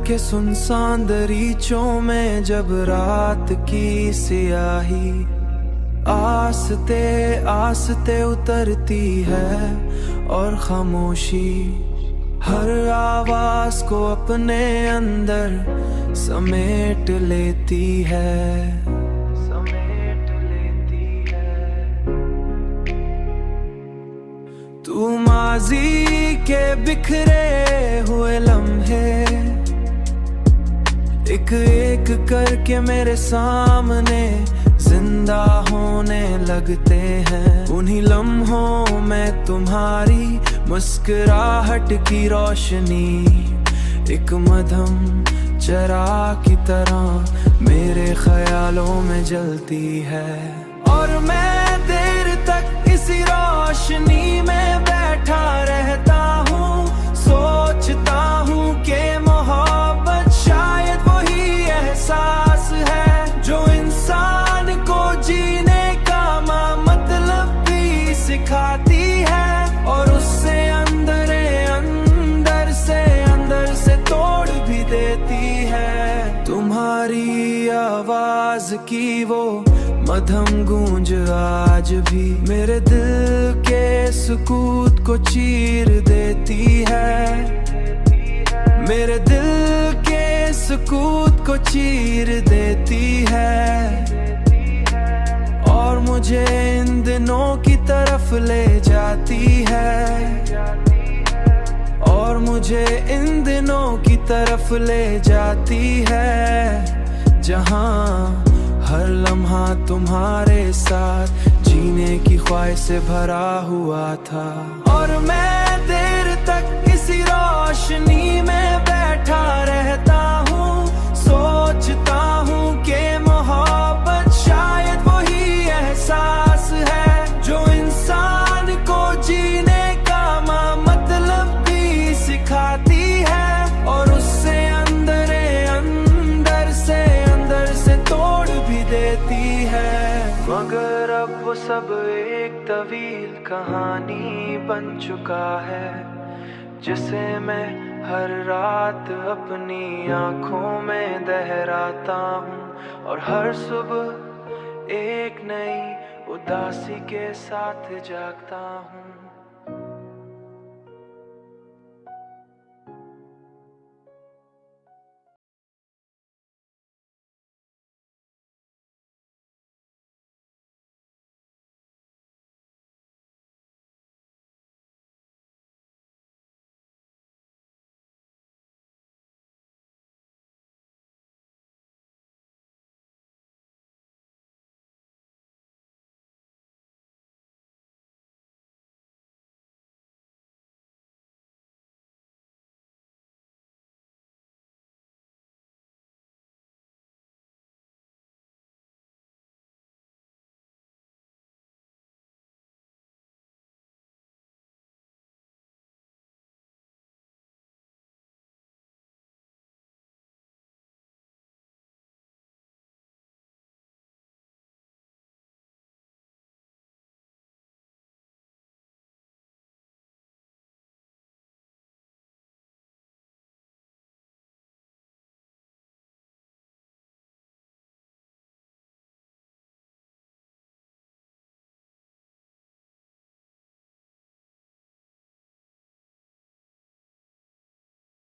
के सुनसान दरीचों में जब रात की सियाही आस्ते आस्ते उतरती है और खामोशी हर आवाज को अपने अंदर समेट लेती है। तू माजी के बिखरे हुए लम्हे एक एक करके मेरे सामने जिंदा होने लगते हैं। उन्हीं लम्हों में तुम्हारी मुस्कुराहट की रोशनी एक मध्यम चिराग की तरह मेरे ख्यालों में जलती है। और मैं देर तक इसी रोशनी में बैठा रहता हूँ, सोचता हूँ कि मोहब्बत शायद वही एहसास है जो इंसान को जीने का मतलब भी सिखाती है और उससे अंदर से तोड़ भी देती है। तुम्हारी आवाज की वो मध्यम गूंज आज भी मेरे दिल के सुकूत को चीर देती है, मेरे दिल के सुकूत को चीर देती है। और मुझे इन दिनों की तरफ ले जाती है, और मुझे इन दिनों की तरफ ले जाती है जहां हर लम्हा तुम्हारे साथ जीने की ख्वाहिश से भरा हुआ था। और मैं देर तक इसी रोशनी में बैठा रहता हूँ, सोचता हूँ कि मोहब्बत शायद वही एहसास है जो इंसान को जीने का मतलब भी सिखाती है और उससे अंदर से तोड़ भी देती है। मगर अब वो सब एक तवील कहानी बन चुका है जिसे मैं हर रात अपनी आंखों में दोहराता हूँ और हर सुबह एक नई उदासी के साथ जागता हूँ।